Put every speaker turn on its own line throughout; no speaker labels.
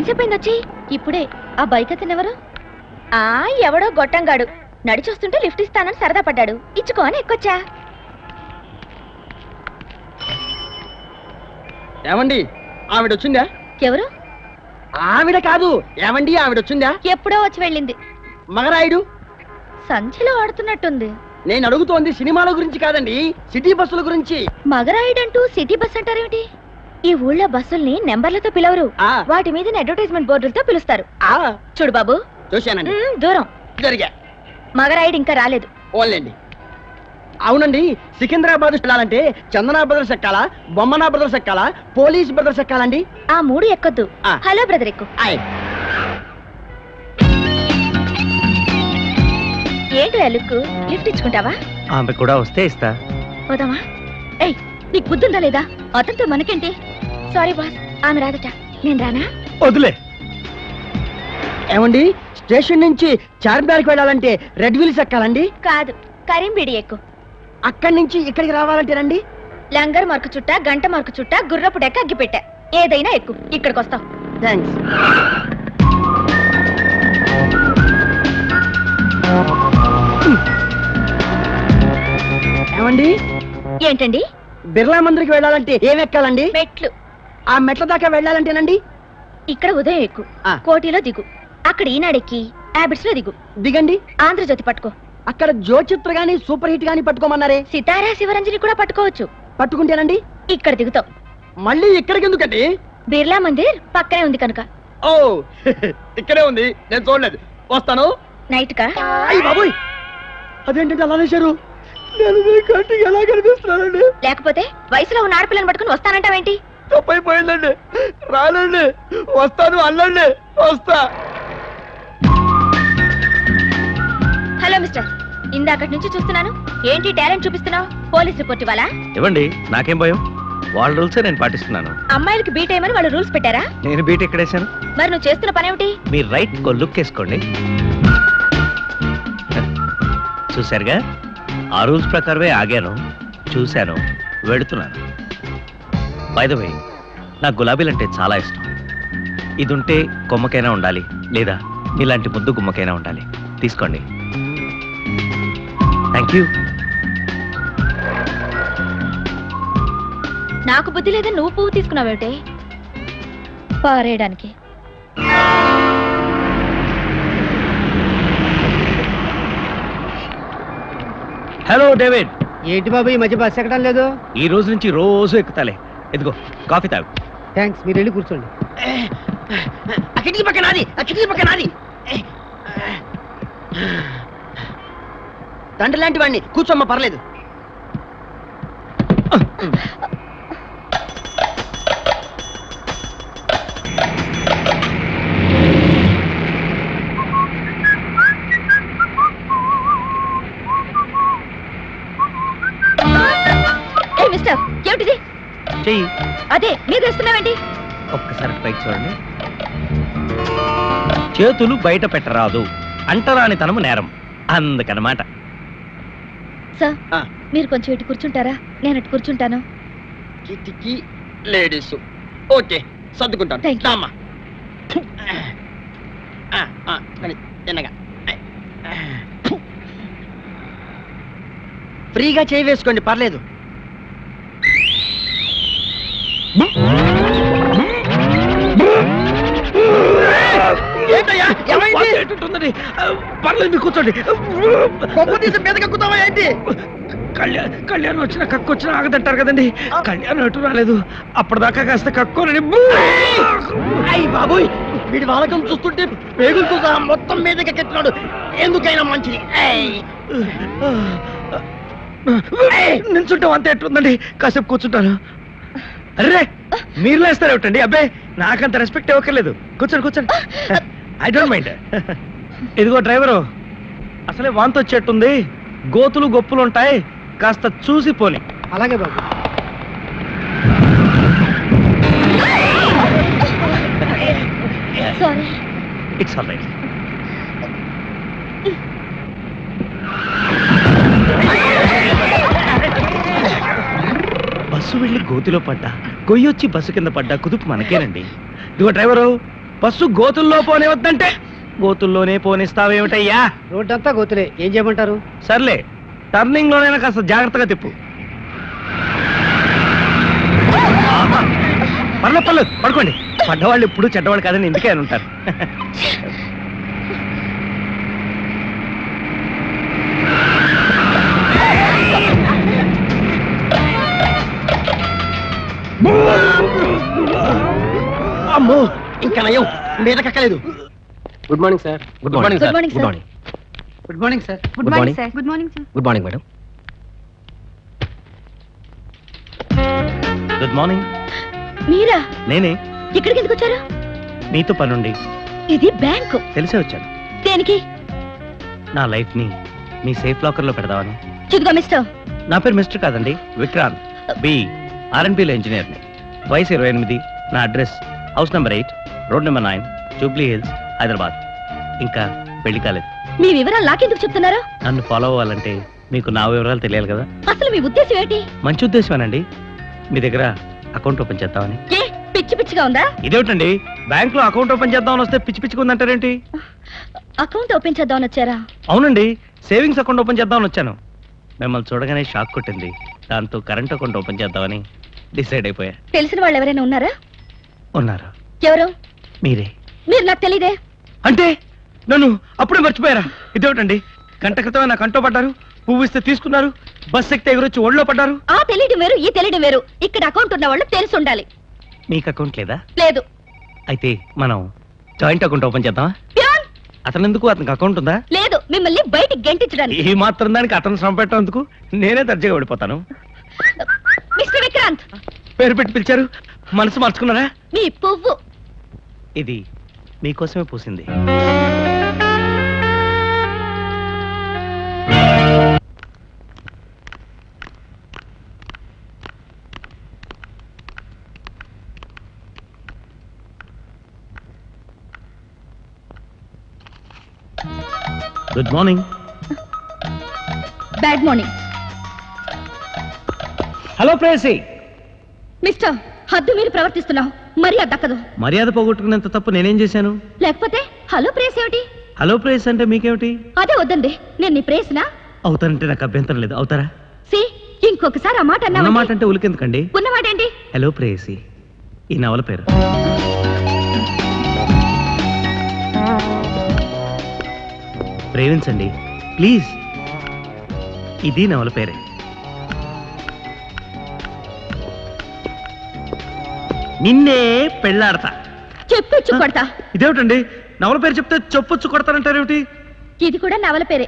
ఎంతసేపు అయింది వచ్చి? ఇప్పుడే. ఆ బైక్ అతను ఎవరు? ఎవడో గొట్టంగాడు నడిచొస్తుంటే లిఫ్ట్ ఇస్తానని సరదా పడ్డాడు. ఇచ్చుకో అని ఎక్కొచ్చా.
ఏమండి ఆవిడ వచ్చిందా?
ఎవరు?
ఆవిడ కాదు. ఏమండి ఆవిడ వచ్చిందా?
ఎప్పుడో వచ్చి వెళ్ళింది.
మగరాయుడు
సంచిలో ఆడుతున్నట్టుంది.
నేను అడుగుతోంది సినిమాల గురించి కాదండి, సిటీ బస్సుల గురించి.
మగరాయుడంటూ సిటీ బస్ అంటారేమిటి? ఈ ఊళ్ళో బస్సుల్ని నెంబర్లతో పిలవరు, వాటి మీద అడ్వర్టైజ్మెంట్ బోర్డులతో పిలుస్తారు. చూడు బాబు.
చూశానండి.
దూరం
జరిగా.
మగరాయుడు ఇంకా రాలేదు.
ఓన్లేండి. అవునండి, సికింద్రాబాద్ వెళ్ళాలంటే చందనా బ్రదర్స్ ఎక్కాలా, బొమ్మనా బ్రదర్స్ ఎక్కాలా, పోలీస్ బ్రదర్స్ ఎక్కాలండి?
ఆ మూడు ఎక్కొద్దు. హలో బ్రదర్ ఎక్కు. ఏంటో లుక్? లిఫ్ట్ ఇచ్చుకుంటావా?
ఆమె కూడా వస్తే ఇస్తా.
పోదామా? ఏయ్, నీకు బుద్ధుందా లేదా? అతనితో మనకేంటి? సారీ బాస్, ఆమె రాదట. నేను రానా?
వదిలే.
ఏమండి, స్టేషన్ నుంచి చార్మినార్కి వెళ్ళాలంటే రెడ్ విల్స్ ఎక్కాలండి?
కాదు, కరీంబీడి ఎక్కు.
అక్కడి నుంచి ఇక్కడికి రావాలంటేనండి?
లంగర్ మార్కు చుట్ట, గంట మార్కు చుట్ట, గుర్రపు డెక్క, అగ్గిపెట్టె ఏదైనా ఎక్కు. ఇక్కడికి వస్తావు.
థ్యాంక్స్. ఏమండి?
ఏంటండి?
బిర్లా మందిరికి వెళ్ళాలంటే ఏం ఎక్కాలండి?
మెట్లు.
ఆ మెట్ల దాకా వెళ్ళాలంటేనండి?
ఇక్కడ ఉదయం ఎక్కు, కోటిలో దిగు, అక్కడ ఈనాడెక్కి హ్యాబిట్స్ లో దిగు.
దిగండి.
ఆంధ్రజ్యోతి పట్టుకో.
అక్కడ జ్యోచిత్ర గాని సూపర్ హిట్ గాని పట్టుకోమన్నారే.
సితారా శివరంజని కూడా పట్టుకోవచ్చు.
పట్టుకుంటేనండి? ఇక్కడ
దిగుతావు.
మళ్ళీ ఇక్కడికి ఎందుకండి?
బిర్లా మందిర్ పక్కనే ఉంది కనుక.
ఓ ఇక్కడే ఉంది, నేను చూడలేదు. వస్తాను.
నైట్ కా?
అయ్యి బాబోయ్, అదేంటంటే అలా వేశారు? నేను కంటికి ఎలా కనిపిస్తున్నానండి?
లేకపోతే వయసులో ఉన్న ఆడపిల్లని పట్టుకుని వస్తానంటావేంటి?
తప్పైపోయిందండి. రానండి, వస్తాను. అల్లండి, వస్తా.
హలో మిస్టర్, ఇందాకటి నుంచి చూస్తున్నాను. ఏంటి టాలెంట్ చూపిస్తున్నావు? పోలీస్ రిపోర్ట్ ఇవ్వాలా?
ఇవ్వండి, నాకేం భయం. వాళ్ళ రూల్సే నేను పాటిస్తున్నాను.
అమ్మాయిలకి బీట్ అయ్యమని వాళ్ళు రూల్స్ పెట్టారా?
నేను బీట్ ఎక్కడేశాను?
మరి నువ్వు చేస్తున్న పనేమిటి?
మీరు రైట్ కో లుక్ వేసుకోండి. చూశారుగా, ఆ రూల్స్ ప్రకారమే ఆగాను, చూశాను, వెళుతున్నాను. బై ద వే, నాకు గులాబీలంటే చాలా ఇష్టం. ఇది ఉంటే కొమ్మకైనా ఉండాలి, లేదా మీలాంటి ముద్దు గుమ్మకైనా ఉండాలి. తీసుకోండి. Thank you.
నాకు బుద్ధి లేదని నువ్వు పువ్వు తీసుకున్నావేమిటే? పారేయడానికి.
Hello David.
ఏంటి బాబు ఈ మధ్య బస్ ఎక్కడం లేదు?
ఈ రోజు నుంచి రోజు ఎక్కుతాలే. ఎదుగో కాఫీ తాగు.
థ్యాంక్స్, మీరు వెళ్ళి కూర్చోండి.
కిటికీ పక్కన నాది, కిటికీ పక్కన నాది. తండ్రి లాంటి వాడిని, కూర్చోమ్మ, పర్లేదు.
మిస్టర్, ఏమిటిది?
చెయ్యి.
అదే మీరు వేస్తున్నావేంటి?
ఒక్కసారి పైకి చూడండి. చేతులు బయట పెట్టరాదు, అంటరానితనము నేరం, అందుకనమాట.
సార్, మీరు కొంచెం ఇటు కూర్చుంటారా? నేను అటు కూర్చుంటాను.
కిటికీ లేడీస్. ఓకే, సర్దుకుంటాను. చిన్నగా ఫ్రీగా చేయి వేసుకోండి, పర్లేదు.
పర్లేదు, కూర్చోండి.
మీదకెక్కుతావా ఏంటి?
కళ్యాణం వచ్చినా కక్కు వచ్చినా ఆగదంటారు కదండి. కళ్యాణం ఎటు రాలేదు, అప్పటిదాకా కాస్త కక్కోనని.
అయ్యి బాబోయ్, వీడి వాలకం చూస్తుంటే పేగులతో సహా మొత్తం మీదకి ఎక్కిస్తున్నాడు. ఎందుకైనా మంచిది.
నిల్చుంటాం అంతే. ఎట్లుందండి, కాసేపు కూర్చుంటాను. అరే, మీరు లేస్తారు ఏమిటండి? అబ్బాయి, నాకంత రెస్పెక్ట్ ఇవ్వక్కర్లేదు. కూర్చోండి కూర్చోండి, ఐ డోంట్ మైండ్. ఇదిగో డ్రైవరు, అసలే వాంతి వచ్చేట్టుంది, గోతులు గొప్పులు ఉంటాయి, కాస్త చూసి పోని.
అలాగే బాబు.
It's all right. బస్సు వెళ్ళి గోతిలో పడ్డా, గొయ్యొచ్చి బస్సు కింద పడ్డా కుదుపు మనకేనండి. ఇదిగో డ్రైవరు, బస్సు గోతుల్లో పోనివద్దంటే గోతుల్లోనే పోనిస్తావేమిటయ్యా?
రోడ్ అంతా గోతులే, ఏం చేయమంటారు?
సర్లే, టర్నింగ్ లోనైనా కాస్త జాగ్రత్తగా తిప్పు. ఆహా. పర్లేదు పడుకోండి. పడ్డవాళ్ళు ఎప్పుడు చెడ్డవాళ్ళు కాదని ఇందుకే అని ఉంటారు.
అమ్మో, ఇంకా నయం, మీద కక్కలేదు.
Good morning sir. Good morning
Good morning, sir.
Good morning.
Good morning sir.
Good morning
sir. Good morning sir.
Good morning madam.
Good morning.
మీరా?
నేనే.
ఇక్కడికి ఎందుకు వచ్చారు?
మీతో పనుండి
ఇది బ్యాంకు.
తెలిసే వచ్చాను.
దేనికి?
నా లైఫ్ ని మీ సేఫ్ లాకర్ లో పెడదామని.
ఇదిగో మిస్టర్,
నా పేరు మిస్టర్ కాదండి, విక్రాంత్. బి ఆర్ఎన్పిలో ఇంజనీర్ ని. వయసు 28. నా address house number 8, road number 9, Jubilee hills, Hyderabad. ఇంకా పెళ్లి కాలేదు.
మీ వివరాలు నాకెందుకు చెప్తున్నారు?
నన్ను ఫాలో అవ్వాలంటే మీకు నా వివరాలు తెలియాలి కదా.
అసలు మీ ఉద్దేశం ఏంటి?
మంచి ఉద్దేశమేనండి. మీ దగ్గర అకౌంట్ ఓపెన్ చేద్దామని.
ఏ పిచ్చి పిచ్చిగా ఉందా?
ఇదేమిటండి, బ్యాంక్ లో అకౌంట్ ఓపెన్ చేద్దామని వస్తే పిచ్చి పిచ్చిగా ఉందంటారేంటి?
అకౌంట్ ఓపెన్ చేద్దామని వచ్చారా?
అవునండి, సేవింగ్స్ అకౌంట్ ఓపెన్ చేద్దామని వచ్చాను. మిమ్మల్ని చూడగానే షాక్ కొట్టింది. దాంతో కరెంట్ అకౌంట్ ఓపెన్ చేద్దామని డిసైడ్ అయిపోయా.
తెలిసిన వాళ్ళు ఎవరైనా ఉన్నారా?
ఉన్నారు.
ఎవరు?
మీరే.
మీరు నాకు తెలీదే.
అంటే నన్ను అప్పుడే మర్చిపోయారా? ఇదేమిటండి, గంట క్రితమే నాకు కంటో పడ్డారు, పువ్వు ఇస్తే తీసుకున్నారు, బస్ ఎక్కితే ఎగురొచ్చి ఒళ్ళో పడ్డారు.
ఆ తెలియడం వేరు, ఈ తెలియడం వేరు. ఇక్కడ అకౌంట్ ఉన్న వాళ్ళు తెలిసి ఉండాలి.
మీకు అకౌంట్ లేదా?
లేదు.
అయితే మనం జాయింట్ అకౌంట్ ఓపెన్ చేద్దామా?
ప్యాన్?
అతను ఎందుకు, అతనికి అకౌంట్ ఉందా?
లేదు, మిమ్మల్ని బయటికి గెంటించడానికి.
ఈ మాత్రం దానికి అతను శ్రమ పెట్టేందుకు నేనే దర్జాగా పడిపోతాను.
మిస్టర్ విక్రాంత్,
పేరు పెట్టి పిలిచారు, మనసు మార్చుకున్నారా?
మీ పువ్వు.
ఇది మీకోసమే పూసింది. Good morning.
Bad morning.
Hello ప్రేయసి.
మిస్టర్, హద్దు మీరు ప్రవర్తిస్తున్నావు. మర్యాద దక్కదు.
మర్యాద పోగొట్టుకునేంత తప్పు నేనేం చేశాను?
లేకపోతే హలో ప్రేస్ ఏమిటి?
హలో ప్రేయస్ అంటే మీకేమిటి?
అదే వద్దండి, నేను నీ ప్రేస్నా?
అవుతానంటే నాకు అభ్యంతరం లేదు. అవుతారా?
సి, ఇంకొకసారి ఆ మాట
అన్నమాట
అన్నావు.
అంటే ఉలికెందుకండి?
ఉన్నమాట ఏంటి?
హలో ప్రేయసి, ఈ నవల పేరు. ప్రేమించండి ప్లీజ్. ఇది నవల పేరే. నిన్నే పెళ్ళాడతా.
చెప్పొచ్చు కొడతా.
ఇదేమిటండి, నవల పేరు చెప్తే చెప్పొచ్చు కొడతానంటారేమిటి?
ఇది కూడా నవల పేరే.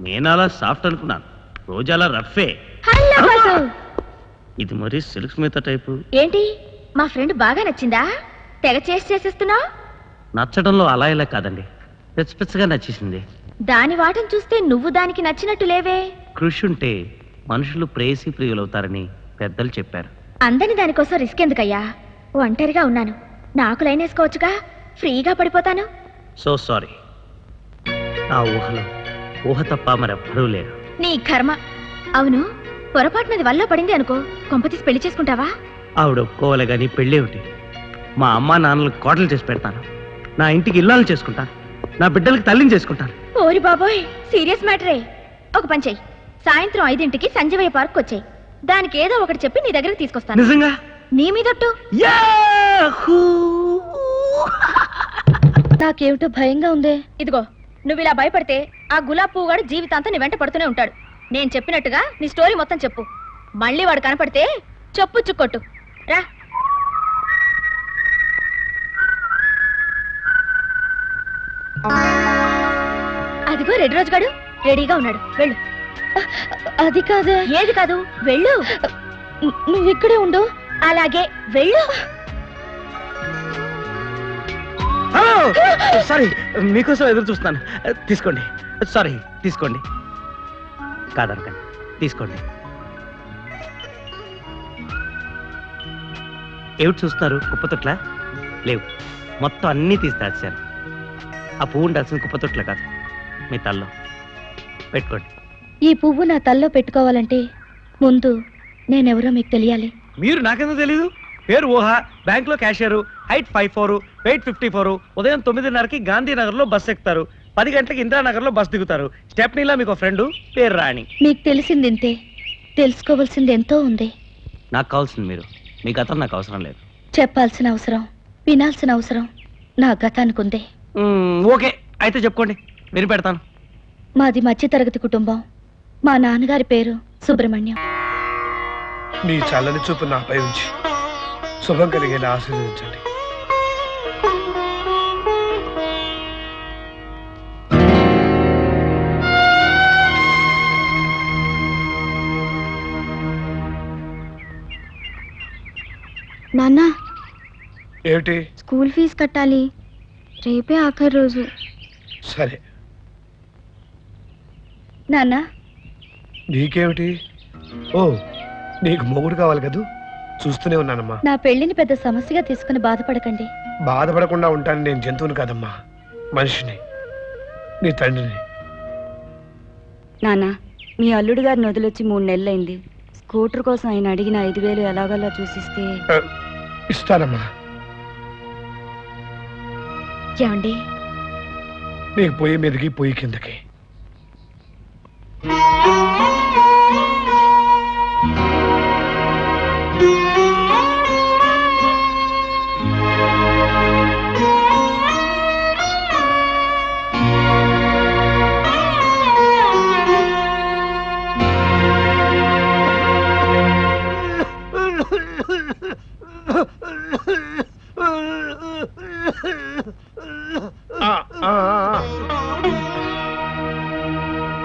నేను అలా సాఫ్ట్ అనుకున్నాను, రోజు అలా రఫే.
Hello boss.
ఇది మరి సిల్క్ స్మిత టైపు.
ఏంటి, మా ఫ్రెండ్ బాగా నచ్చిందా? తెగ చేసేస్తున్నావు.
నచ్చడంలో అలా ఇలా కాదండి, పిచ్చగా నచ్చేసింది.
దాని వాటం చూస్తే నువ్వు దానికి నచ్చినట్టు లేవే.
కృషి ఉంటే మనుషులు ప్రేయసి ప్రియులవుతారని పెద్దలు చెప్పారు.
అందని దానికోసం రిస్క్ ఎందుకయ్యా? ఒంటరిగా ఉన్నాను, నాకు లైన్ వేసుకోవచ్చుగా, ఫ్రీగా పడిపోతాను.
సో సారీ, నా ఊహలో ఊహ తప్ప మరెవ్వరూ లేరు.
నీ కర్మ. అవును, పొరపాటునది వల్ల పడింది అనుకో, కొంపతీసి పెళ్లి చేసుకుంటావా?
ఆవిడ ఒప్పుకోవాలి కానీ పెళ్ళేమిటి? మా అమ్మా నాన్నలకు కోటలు చేసి పెడతాను, నా ఇంటికి ఇల్లాలు చేసుకుంటాను, నా బిడ్డలకి తల్లిని చేసుకుంటాను.
ఓరి బాబోయ్, సీరియస్ మ్యాటరే. ఒక పని చెయ్యి, సాయంత్రం 5ంటికి సంజీవయ్య పార్క్ వచ్చాయి. దానికి ఏదో ఒకటి చెప్పి నీ దగ్గరికి తీసుకొస్తాను.
నిజంగా?
నీ మీదట్టు.
యాహూ!
నాకేమిటో భయంగా ఉందే. ఇదిగో, నువ్వు ఇలా భయపడితే ఆ గులాబ్ పువ్వుగాడు జీవితాంతం నీ వెంట పడుతూనే ఉంటాడు. నేను చెప్పినట్టుగా నీ స్టోరీ మొత్తం చెప్పు. మళ్ళీ వాడు కనపడితే చెప్పు చుక్కొట్టు. రా. అదిగో రెడ్ రోజు గాడు రెడీగా ఉన్నాడు, వెళ్ళు. అది కాదే. ఏది కాదు, వెళ్ళు. నువ్వు ఇక్కడే ఉండు. అలాగే, వెళ్ళు.
సారీ, మీకోసం ఎదురు చూస్తున్నాను. తీసుకోండి. సారీ, తీసుకోండి. కాదనకండి, తీసుకోండి. ఏమిటి చూస్తున్నారు? కుప్పతొట్లా లేవు, మొత్తం అన్నీ తీసి దాచాను. ఆ పువ్వు ఉండాల్సిన కుప్పతొట్ల కాదు, మీ తల్లో పెట్టుకోండి.
ఈ పువ్వు నా తల్లో పెట్టుకోవాలంటే ముందు నేనెవరో మీకు తెలియాలి.
మీరు నాకెందుకు తెలీదు? పేరు ఊహ, బ్యాంక్ లో క్యాషియర్, హైట్ 5'4", వెయిట్ 54, ఉదయం 9:30కి గాంధీనగర్ లో బస్ ఎక్కుతారు, 10 గంటలకు ఇందిరానగర్ లో బస్ దిగుతారు. స్టెప్నీలా మీకు ఫ్రెండ్ పేరు రాణి.
మీకు తెలిసిందింతే, తెలుసుకోవాల్సింది ఎంతో ఉంది.
నాకు కావాల్సింది మీరు, మీ గతం నాకు అవసరం లేదు.
చెప్పాల్సిన అవసరం, వినాల్సిన అవసరం నా గతానికి ఉంది.
ఓకే, అయితే చెప్పుకోండి, మీరు పెడతాను.
మాది మధ్యతరగతి కుటుంబం. మా నాన్నగారి పేరు సుబ్రహ్మణ్యం.
మీ చల్లని చూపు నాపై ఉంచి శుభం కలిగేలా ఆశీర్వదించండి.
నాన్న,
ఏమిటి?
స్కూల్ ఫీజు కట్టాలి, రేపే ఆఖరి రోజు.
సరే.
నాన్న,
నీకేమిటి? ఓ, నీకు మొగుడు కావాలి కదూ, చూస్తూనే ఉన్నానమ్మా.
నా పెళ్లిని పెద్ద సమస్యగా తీసుకుని బాధపడకండి.
బాధపడకుండా ఉంటాను. నేను జంతువుని కాదమ్మా, మనిషిని, నీ తండ్రిని.
నాన్న, మీ అల్లుడు గారిని వదిలొచ్చి 3 నెలలైంది. స్కూటర్ కోసం ఆయన అడిగిన 5,000 ఎలాగలా చూసిస్తే.
ఇస్తానమ్మా.
ఏమండి,
నీకు పొయ్యి మీదకి పొయ్యి కిందకి.